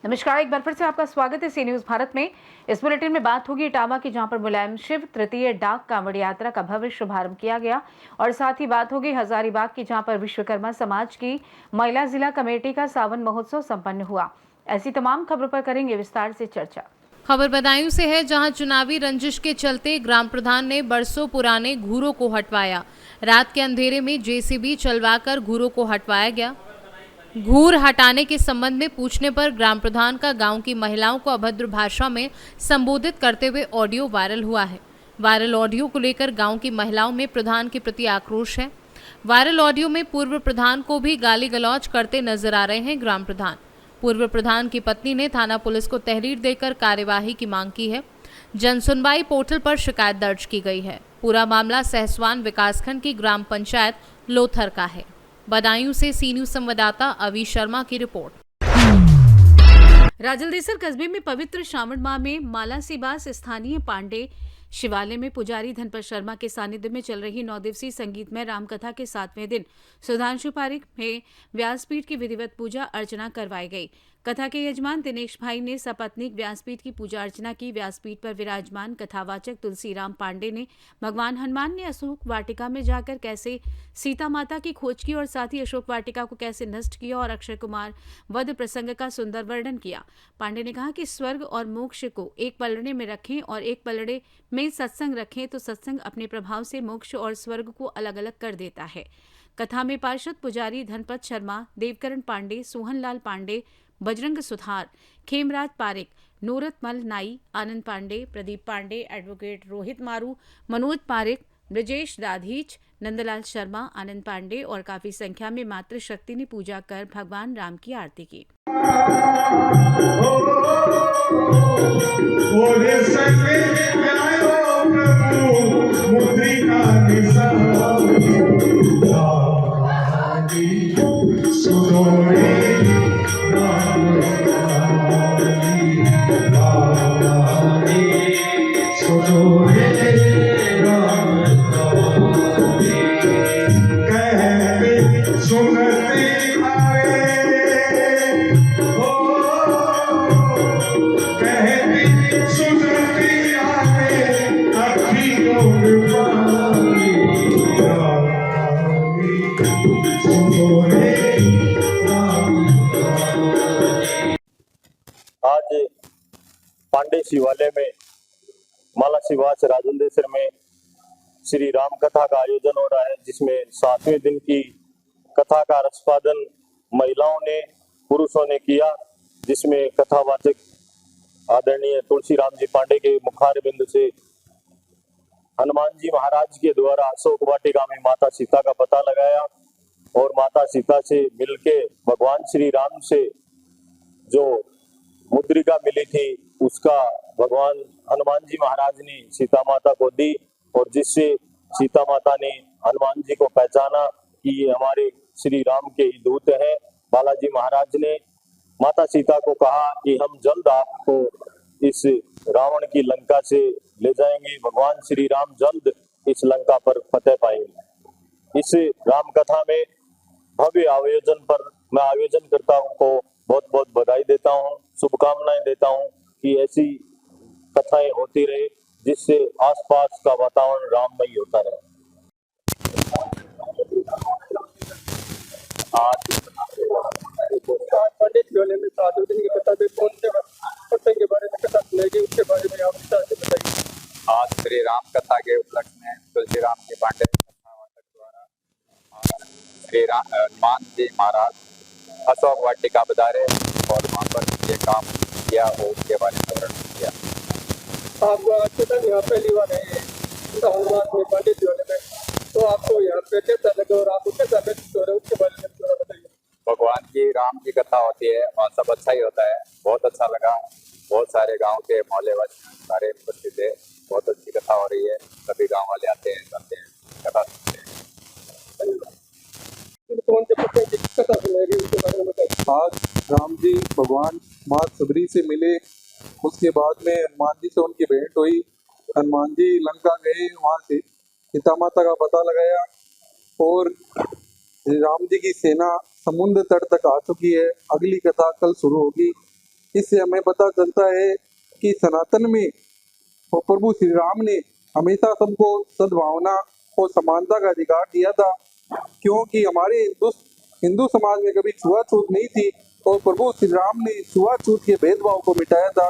नमस्कार, एक बार फिर से आपका स्वागत है सी न्यूज भारत में। इस बुलेटिन में बात होगी इटावा की, जहां पर मुलायम शिव तृतीय डाक कांवड़ यात्रा का भव्य शुभारंभ किया गया, और साथ ही बात होगी हजारीबाग की, जहां पर विश्वकर्मा समाज की महिला जिला कमेटी का सावन महोत्सव संपन्न हुआ। ऐसी तमाम खबरों पर करेंगे विस्तार से चर्चा। खबर बदायूं से है, जहां चुनावी रंजिश के चलते ग्राम प्रधान ने बरसों पुराने घूरों को हटवाया। रात के अंधेरे में जेसीबी चलवाकर घूरों को हटवाया गया। घूर हटाने के संबंध में पूछने पर ग्राम प्रधान का गांव की महिलाओं को अभद्र भाषा में संबोधित करते हुए ऑडियो वायरल हुआ है। वायरल ऑडियो को लेकर गांव की महिलाओं में प्रधान के प्रति आक्रोश है। वायरल ऑडियो में पूर्व प्रधान को भी गाली गलौज करते नजर आ रहे हैं ग्राम प्रधान। पूर्व प्रधान की पत्नी ने थाना पुलिस को तहरीर देकर कार्यवाही की मांग की है। जनसुनवाई पोर्टल पर शिकायत दर्ज की गई है। पूरा मामला सहसवान विकासखंड की ग्राम पंचायत लोथर का है। बदायूं से सी न्यूज संवाददाता अवी शर्मा की रिपोर्ट। राजलदेसर कस्बे में पवित्र श्रावण माह में माला सिबास स्थानीय पांडे शिवालय में पुजारी धनपत शर्मा के सानिध्य में चल रही 9 दिवसीय संगीतमय रामकथा के 7वें दिन सुधांशु पारिक में व्यासपीठ की विधिवत पूजा अर्चना करवाई गई। कथा के यजमान दिनेश भाई ने सपत्नीक व्यासपीठ की पूजा अर्चना की। व्यासपीठ पर विराजमान कथावाचक तुलसीराम पांडे ने भगवान हनुमान ने अशोक वाटिका में जाकर कैसे सीता माता की खोज की और साथ ही अशोक वाटिका को कैसे नष्ट किया और अक्षय कुमार वध प्रसंग का सुंदर वर्णन किया। पांडे ने कहा कि स्वर्ग और मोक्ष को एक पलड़े में रखें और एक पलड़े में सत्संग रखें तो सत्संग अपने प्रभाव से मोक्ष और स्वर्ग को अलग अलग कर देता है। कथा में पार्षद पुजारी धनपत शर्मा, देवकरण पांडे, सोहनलाल पांडे, बजरंग सुथार, खेमराज पारिक, नूरतमल नाई, आनंद पांडे, प्रदीप पांडे, एडवोकेट रोहित मारू, मनोज पारिक, ब्रजेश राधीच, नंदलाल शर्मा, आनंद पांडे और काफी संख्या में मातृशक्ति ने पूजा कर भगवान राम की आरती की। आज पांडे शिवालय में माला सिवास राजलदेसर में श्री राम कथा का आयोजन हो रहा है, जिसमें 7वें दिन की कथा का रसपादन महिलाओं ने, पुरुषों ने किया, जिसमें कथावाचक आदरणीय तुलसीराम जी पांडे के मुखार बिंद से हनुमान जी महाराज के द्वारा अशोक वाटिका में माता सीता का पता लगाया और माता सीता से मिलके भगवान श्री राम से जो मुद्रिका मिली थी उसका भगवान हनुमान जी महाराज ने सीता माता को दी, और जिससे सीता माता ने हनुमान जी को पहचाना कि ये हमारे श्री राम के ही दूत हैं। बालाजी महाराज ने माता सीता को कहा कि हम जल्द आपको इस रावण की लंका से ले जाएंगे, भगवान श्री राम जल्द इस लंका पर फतेह पाएंगे। इस राम कथा में भव्य आयोजन पर मैं आयोजन करता हूं को बहुत बहुत बधाई देता हूं, शुभकामनाएं देता हूं कि ऐसी कथाएं होती रहे, जिससे आसपास का वातावरण राममय होता रहे। आज पंडित शिवालय में 7 दिन की कथा में कौन से प्रसंग के बारे में कथा सुनाएगी, उसके बारे में आप विस्तार से बताइए। आज श्री राम कथा के उपलक्ष्य में तुलसीराम के पांडे द्वारा श्री हनुमान जी महाराज अशोक वाटिका पधारे और वहाँ पर ये काम किया और उसके बारे में वर्णन किया। आप चेतन यहाँ पहली बार है हनुमान में पंडित शिवालय में, तो आपको यहाँ पे कैसा लगा और आपको कैसा महसूस हो रहा है, उसके बारे में थोड़ा बताइए। भगवान की राम की कथा होती है और सब अच्छा ही होता है, बहुत अच्छा लगा। बहुत सारे गांव के मोहल्ले वासी सारे उपस्थित है, बहुत अच्छी कथा हो रही है, सभी गांव वाले आते हैं, जाते हैं, कथा सुनते हैं। कौन से प्रसंग की कथा सुनाएगी, उसके बारे में बताइए। आज राम जी भगवान माँ सबरी से मिले, उसके बाद में हनुमान जी से उनकी भेंट हुई। हनुमान जी लंका गए, वहाँ से सीता माता का पता लगाया और राम जी की सेना समुद्र तट तक आ चुकी है। अगली कथा कल शुरू होगी। इससे हमें पता चलता है कि सनातन में और प्रभु श्री राम ने हमेशा सबको सद्भावना और समानता का अधिकार दिया था, क्योंकि हमारे हिंदू समाज में कभी छुआछूत नहीं थी और प्रभु श्री राम ने छुआछूत के भेदभाव को मिटाया था।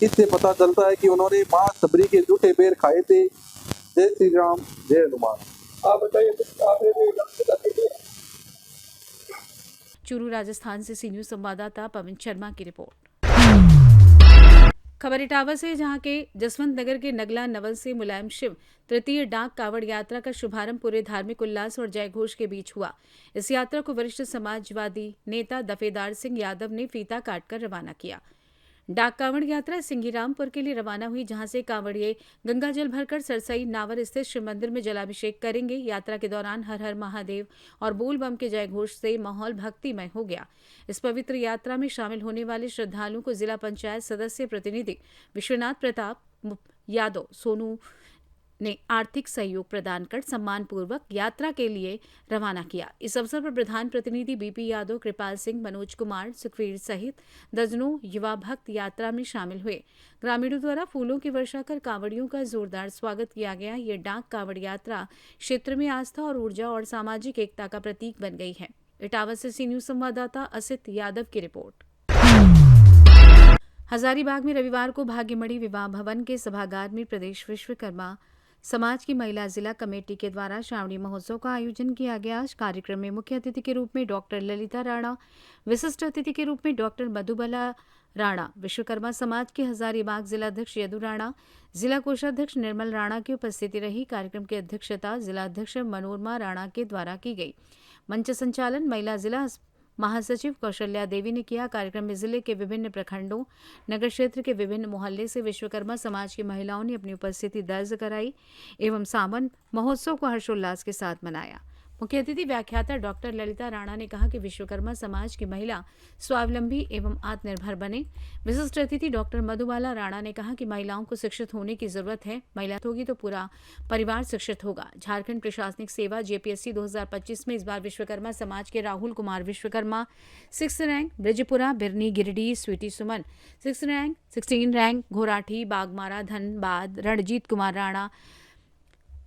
इससे पता चलता है कि उन्होंने माँ सबरी के जूठे पैर खाए थे। जय श्री राम, जय हनुमान। आप बताइए, आपने भी रामकथा देखी है? चूरू राजस्थान से सी न्यूज संवाददाता पवन शर्मा की रिपोर्ट। खबर इटावा से, जहां के जसवंत नगर के नगला नवल से मुलायम शिव तृतीय डाक कावड़ यात्रा का शुभारंभ पूरे धार्मिक उल्लास और जयघोष के बीच हुआ। इस यात्रा को वरिष्ठ समाजवादी नेता दफेदार सिंह यादव ने फीता काटकर रवाना किया। डाक कांवड़ यात्रा सिंघीरामपुर के लिए रवाना हुई, जहां से कांवड़िए गंगा जल भरकर सरसई नावर स्थित शिव मंदिर में जलाभिषेक करेंगे। यात्रा के दौरान हर हर महादेव और बोल बम के जयघोष से माहौल भक्तिमय हो गया। इस पवित्र यात्रा में शामिल होने वाले श्रद्धालुओं को जिला पंचायत सदस्य प्रतिनिधि विश्वनाथ प्रताप यादव सोनू ने आर्थिक सहयोग प्रदान कर सम्मान पूर्वक यात्रा के लिए रवाना किया। इस अवसर पर प्रधान प्रतिनिधि बीपी यादव, कृपाल सिंह, मनोज कुमार, सुखवीर सहित दर्जनों युवा भक्त यात्रा में शामिल हुए। ग्रामीणों द्वारा फूलों की वर्षा कर कांवड़ियों का जोरदार स्वागत किया गया। ये डाक कांवड़ यात्रा क्षेत्र में आस्था और ऊर्जा और सामाजिक एकता का प्रतीक बन गई है। इटावा से सी न्यूज संवाददाता असित यादव की रिपोर्ट। हजारीबाग में रविवार को भाग्यमणि विवाह भवन के सभागार में प्रदेश विश्वकर्मा समाज की महिला जिला कमेटी के द्वारा श्रावणी महोत्सव का आयोजन किया गया। इस कार्यक्रम में मुख्य अतिथि के रूप में डॉक्टर ललिता राणा, विशिष्ट अतिथि के रूप में डॉक्टर मधुबाला राणा, विश्वकर्मा समाज के हजारीबाग जिलाध्यक्ष यदु राणा, जिला कोषाध्यक्ष निर्मल राणा की उपस्थिति रही। कार्यक्रम की अध्यक्षता जिलाध्यक्ष मनोरमा राणा के द्वारा की गई। मंच संचालन महिला जिला महासचिव कौशल्या देवी ने किया। कार्यक्रम में जिले के विभिन्न प्रखंडों, नगर क्षेत्र के विभिन्न मोहल्ले से विश्वकर्मा समाज की महिलाओं ने अपनी उपस्थिति दर्ज कराई एवं सावन महोत्सव को हर्षोल्लास के साथ मनाया। मुख्य अतिथि व्याख्याता डॉक्टर ललिता राणा ने कहा कि विश्वकर्मा समाज की महिला स्वावलंबी एवं आत्मनिर्भर बने। विशिष्ट अतिथि डॉक्टर मधुबाला राणा ने कहा कि महिलाओं को शिक्षित होने की जरूरत है। महिला होगी तो पूरा परिवार शिक्षित होगा। झारखंड प्रशासनिक सेवा जेपीएससी 2025 में इस बार विश्वकर्मा समाज के Rahul Kumar Vishwakarma 6th rank, Brijpura, Birni, Giridih, Sweety Suman 6th rank, 16 rank, Ghorathi, Bagmara, Dhanbad, Ranjit Kumar Rana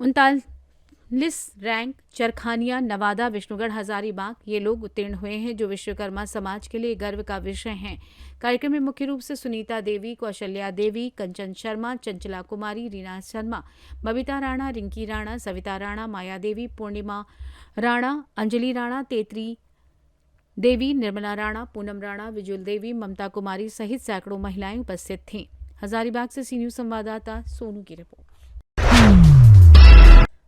39 rank, Charkhania, Nawada, Vishnugarh, Hazaribagh ये लोग उत्तीर्ण हुए हैं, जो विश्वकर्मा समाज के लिए गर्व का विषय हैं। कार्यक्रम में मुख्य रूप से सुनीता देवी, कौशल्या देवी, कंचन शर्मा, चंचला कुमारी, रीना शर्मा, बबीता राणा, रिंकी राणा, सविता राणा, माया देवी, पूर्णिमा राणा, अंजलि राणा, तेतरी देवी, निर्मला राणा, पूनम राणा, विजुल देवी, ममता कुमारी सहित सैकड़ों महिलाएं उपस्थित थीं। हजारीबाग से सी न्यूज संवाददाता सोनू की रिपोर्ट।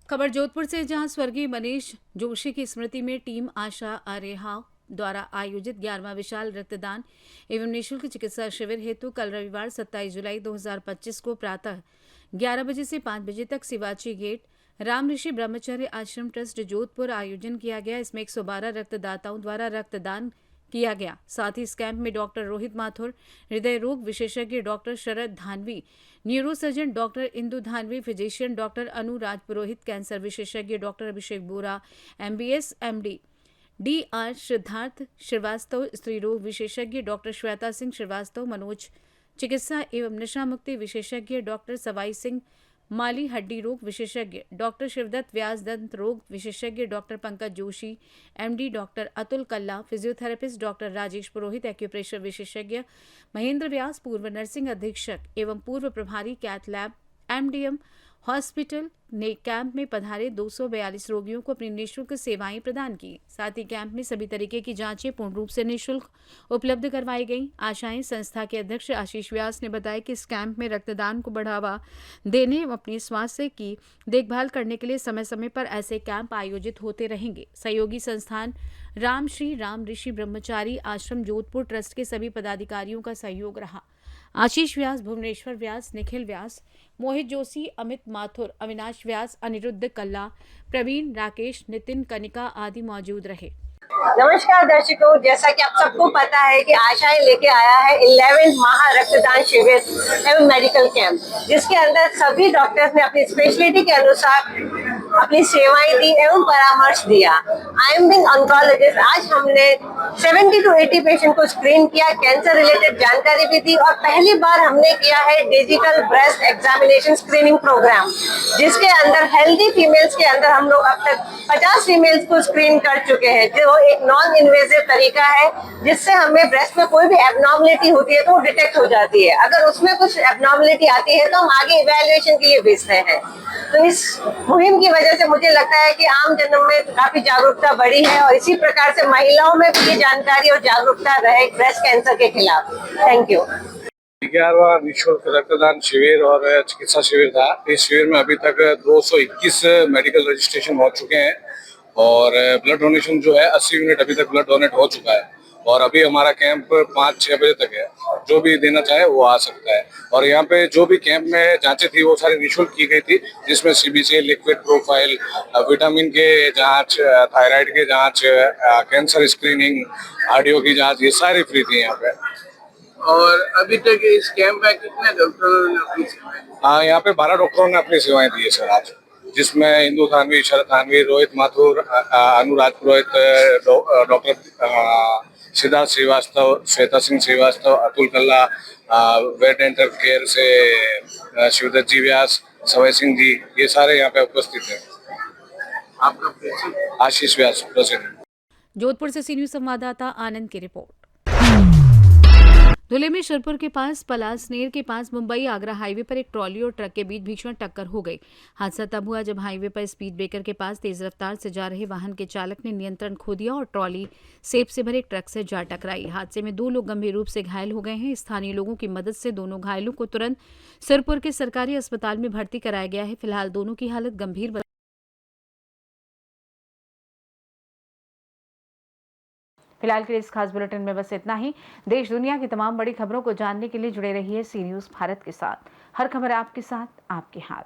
खबर जोधपुर से, जहां स्वर्गीय मनीष जोशी की स्मृति में टीम आशा आरेहा द्वारा आयोजित 11वां विशाल रक्तदान एवं निःशुल्क चिकित्सा शिविर हेतु कल रविवार 27 जुलाई 2025 को प्रातः 11 बजे से 5 बजे तक सिवाची गेट राम ऋषि ब्रह्मचर्य आश्रम ट्रस्ट जोधपुर आयोजन किया गया। इसमें 112 रक्तदाताओं द्वारा रक्तदान किया गया। साथ ही इस कैंप में डॉक्टर रोहित माथुर, हृदय रोग विशेषज्ञ doctor Sharad Dhanvi, neurosurgeon doctor Indu Dhanvi, physician doctor Anu Raj Purohit, cancer विशेषज्ञ doctor Abhishek Bora, MBS MD DR Siddharth Srivastava, स्त्री रोग विशेषज्ञ डॉक्टर श्वेता सिंह श्रीवास्तव, मनोज चिकित्सा एवं नशा मुक्ति विशेषज्ञ डॉक्टर सवाई सिंह, माली हड्डी रोग विशेषज्ञ डॉक्टर शिवदत्त व्यास, दंत रोग विशेषज्ञ doctor Pankaj Joshi MD, doctor Atul Kalla, physiotherapist doctor Rajesh Purohit, acupressure विशेषज्ञ महेंद्र व्यास, पूर्व नर्सिंग अधीक्षक एवं पूर्व प्रभारी कैथ लैब MDM हॉस्पिटल ने कैंप में पधारे 242 रोगियों को अपनी निःशुल्क सेवाएं प्रदान की। साथ ही कैंप में सभी तरीके की जांचें पूर्ण रूप से निःशुल्क उपलब्ध करवाई गई। आशाएं संस्था के अध्यक्ष आशीष व्यास ने बताया कि इस कैंप में रक्तदान को बढ़ावा देने एवं अपनी स्वास्थ्य की देखभाल करने के लिए समय समय पर ऐसे कैंप आयोजित होते रहेंगे। सहयोगी संस्थान राम श्री राम ऋषि ब्रह्मचारी आश्रम जोधपुर ट्रस्ट के सभी पदाधिकारियों का सहयोग रहा। आशीष व्यास, भुवनेश्वर व्यास, निखिल व्यास, मोहित जोशी, अमित माथुर, अविनाश व्यास, अनिरुद्ध कल्ला, प्रवीण, राकेश, नितिन, कनिका आदि मौजूद रहे। नमस्कार दर्शकों, जैसा कि आप सबको पता है कि आशाएं लेके आया है 11 महा रक्तदान शिविर एवं मेडिकल कैंप, जिसके अंदर सभी डॉक्टर्स ने अपनी स्पेशलिटी के अनुसार अपनी सेवाएं दी एवं परामर्श दिया। I am being oncologist. आज हमने 70 to 80 पेशेंट को स्क्रीन किया, कैंसर रिलेटेड जानकारी भी दी और पहली बार हमने किया है digital breast examination screening programme, जिसके अंदर हेल्दी फीमेल्स के अंदर हम लोग अब तक 50 फीमेल्स को स्क्रीन कर चुके हैं, जो एक नॉन इन्वेजिव तरीका है जिससे हमें ब्रेस्ट में कोई भी एबनॉर्मलिटी होती है तो वो डिटेक्ट हो जाती है। अगर उसमें कुछ एबनॉर्मलिटी आती है तो हम आगे इवैल्यूएशन के लिए भेजते हैं। तो इस मुहिम की वजह से मुझे लगता है कि आम जनों में काफी जागरूकता बढ़ी है और इसी प्रकार से महिलाओं में भी ये जानकारी और जागरूकता रहे ब्रेस्ट कैंसर के खिलाफ। Thank you. 11वां निःशुल्क रक्तदान शिविर और चिकित्सा शिविर था। इस शिविर में अभी तक 221 मेडिकल रजिस्ट्रेशन हो चुके हैं और ब्लड डोनेशन जो है 80 यूनिट अभी तक ब्लड डोनेट हो चुका है और अभी हमारा कैंप 5-6 बजे तक है। जो भी देना चाहे वो आ सकता है और यहाँ पे जो भी कैंप में जांचें थी वो सारी निःशुल्क की गई थी, जिसमें सीबीसी, लिक्विड प्रोफाइल, विटामिन के जांच, थायराइड के जांच, कैंसर स्क्रीनिंग, कार्डियो की जांच, ये सारी फ्री थी यहाँ पे। और अभी तक इस कैंप में कितने डॉक्टरों ने अपनी सेवाएं दी? हाँ, यहाँ पे 12 डॉक्टरों ने अपनी सेवाएं दी है सर आज, जिसमें इंदु थानवी, शरद थानवी, रोहित माथुर, अनुराग पुरोहित, डॉक्टर सिद्धार्थ श्रीवास्तव, श्वेता सिंह श्रीवास्तव, अतुल कल्ला, वेट डेंटल केयर से शिवदत्त जी व्यास, सवय सिंह जी, ये सारे यहाँ पे उपस्थित हैं। आपका प्रेसिडेंट आशीष व्यास प्रेसिडेंट। जोधपुर से सी न्यूज संवाददाता आनंद की रिपोर्ट। धुले में शिरपुर के पास पलासनेर के पास मुंबई आगरा हाईवे पर एक ट्रॉली और ट्रक के बीच भीषण टक्कर हो गई। हादसा तब हुआ जब हाईवे पर स्पीड ब्रेकर के पास तेज रफ्तार से जा रहे वाहन के चालक ने नियंत्रण खो दिया और ट्रॉली सेब से भरे एक ट्रक से जा टकराई। हादसे में 2 लोग गंभीर रूप से घायल हो गए हैं। स्थानीय लोगों की मदद से दोनों घायलों को तुरंत सिरपुर के सरकारी अस्पताल में भर्ती कराया गया है। फिलहाल दोनों की हालत गंभीर। फिलहाल के लिए इस खास बुलेटिन में बस इतना ही। देश दुनिया की तमाम बड़ी खबरों को जानने के लिए जुड़े रहिए सी न्यूज भारत के साथ। हर खबर आपके साथ, आपके हाथ।